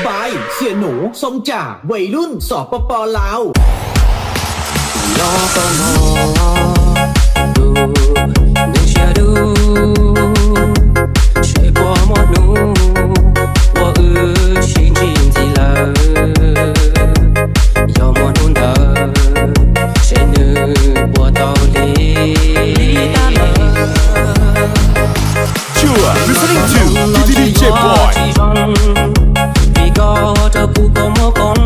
บายเสียหนูทรงจ่าวัยรุ่นสปปลาวรอก็มองดูนึกเชื่อดู谁过莫怒我心情极了要莫怒的谁能我道理 You are listening to DJ Boy vì có cho cụ có mô con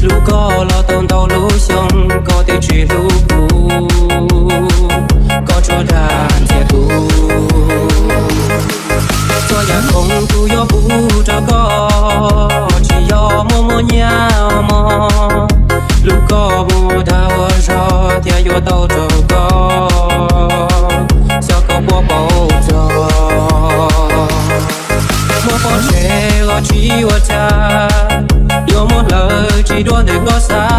lúc có lo tông tàu lũ xong có thể truy lúc cụ có cho đàn thiệt cụ cho nhà không tu yo cụ cho có chỉ yo mô mô nhau mò lúc có bù đào cho thì yo tàu cho có sao có bố bầu cho một con trẻ gọi chỉ của cha yêu một lời chỉ đoán để ngó xa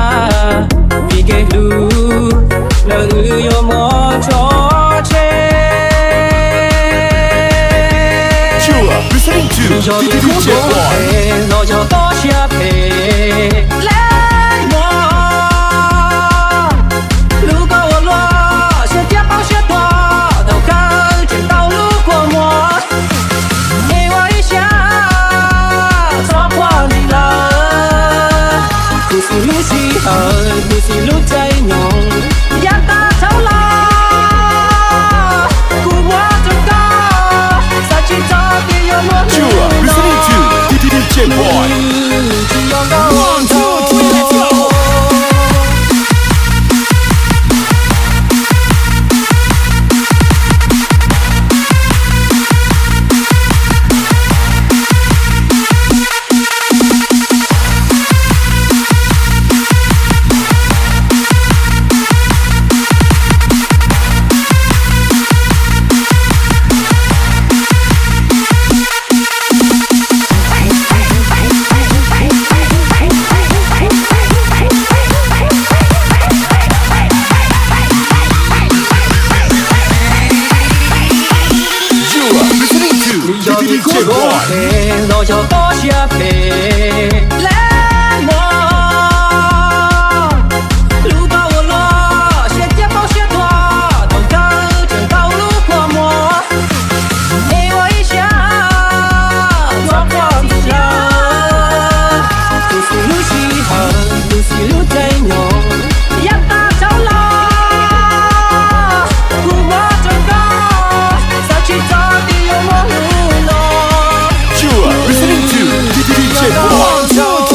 vì cái lưu lời yêu một cho trẻ You are listening to cho tôi DJ không có Boy thể lo cho có chia thể lên mò lưu có lo sẽ tiếp bao sẽ to đầu cao trên tàu lưu của mùa yêu ấy xa cho qua đi là cứ xin lúc gì hờ cứ xin lúcใจnhungยันตาเท่าลากูว่าจะก็สักทีจอดที่ยอม You are listening to DJ Boy 1, 2, 3, let's go DJ Boy lo cho có chia về lên mò lưu bao lo sẽ tiếp bao sẽ to đầu cao trên tàu lúc qua mùa yêu ấy xa cho con gì là cứ xin lúc gì hờ cứ xin lúcใจnhungยันตาเท่าลากูว่าจะก็สักทีจอดที่ยอม You are listening to DJ Boy 1, 2,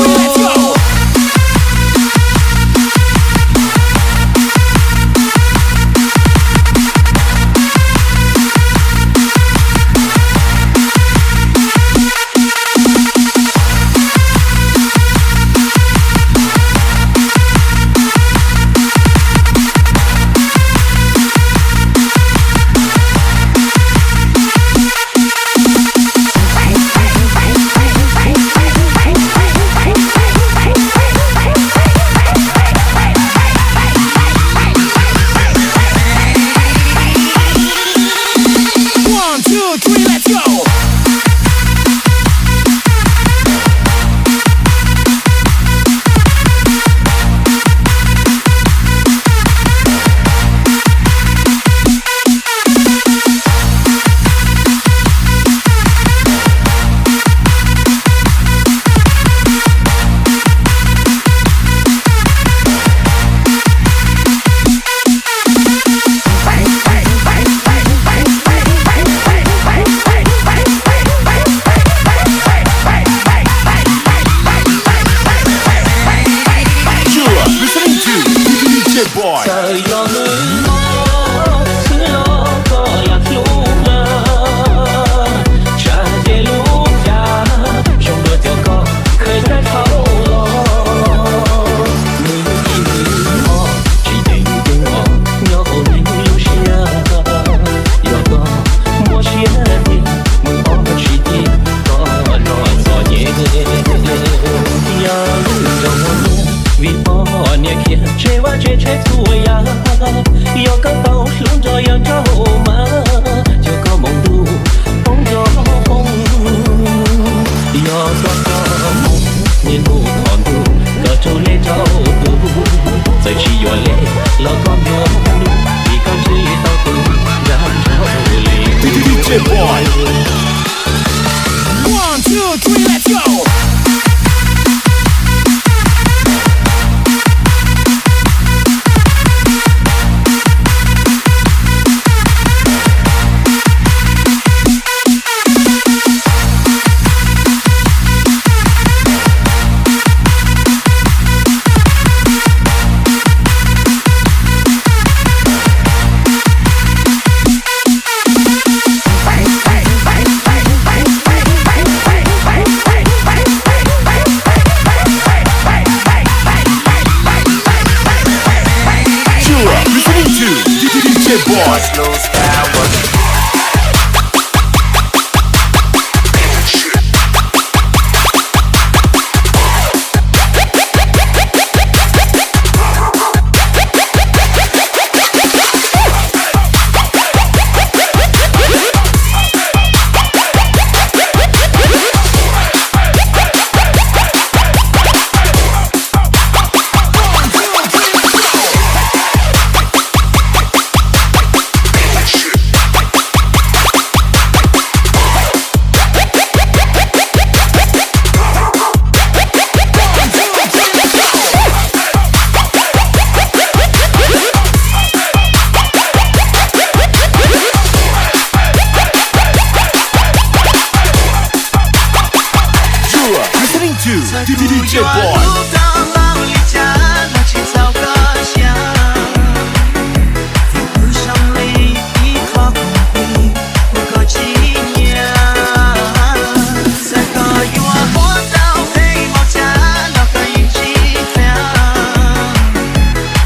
slow style. Listening to DJ Boy. 老离家，拿起草歌响，路上每一颗光辉，不够纪念。这个与我活到黑毛家，那个引起凉。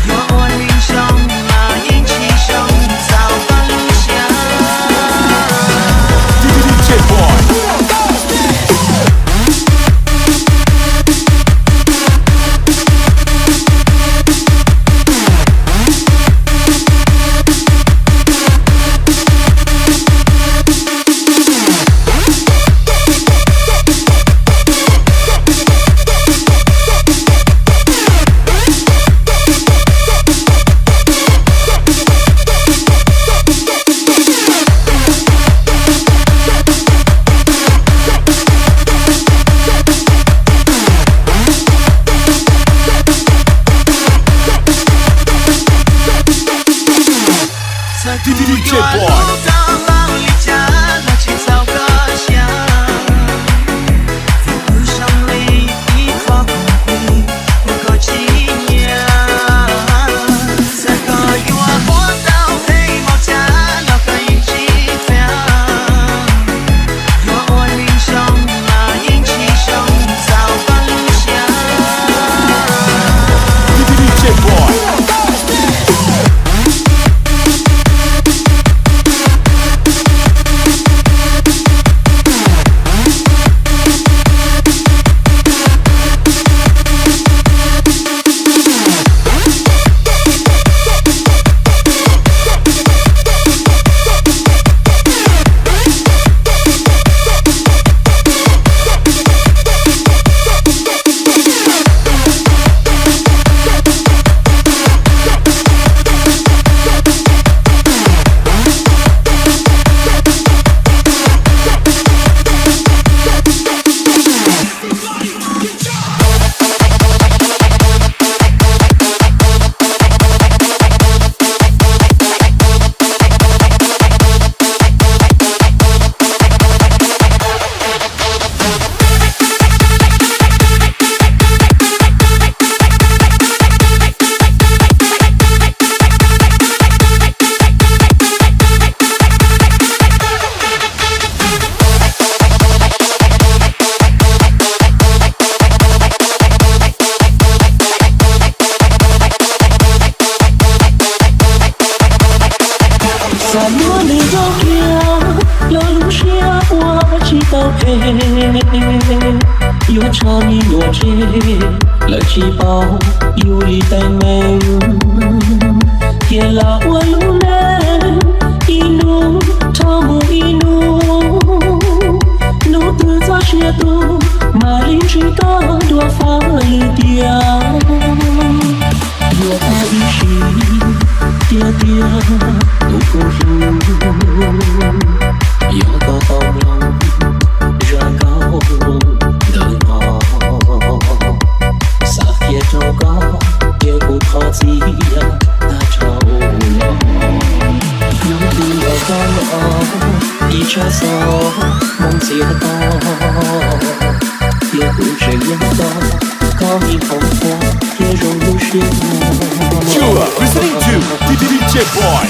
若我英雄，那引起胸，早放下。DJ Boy. DJ Boy. 老离家，拿起草歌响，路上每一颗光辉，不够纪念。这个与我活到黑毛家，那个引起凉。若我英雄，那引起胸，早放下。DJ Boy. Yo cho mi yo che la chi bao yo li tai me ye la wa lu ne inu cho mu inu no tu za xie tu ma lin chi to do fa li dia yo ta yi shi dia dia tu ko ju yo ta tao lo ra cao đừng ho sa phía trong có kia cũng khó gì ta trao lo những từ ở con lo đi cho gió mong chia to kia cũng chỉ yên to có hy vọng qua kia rồi lưu xuyên You are listening to DJ Boy.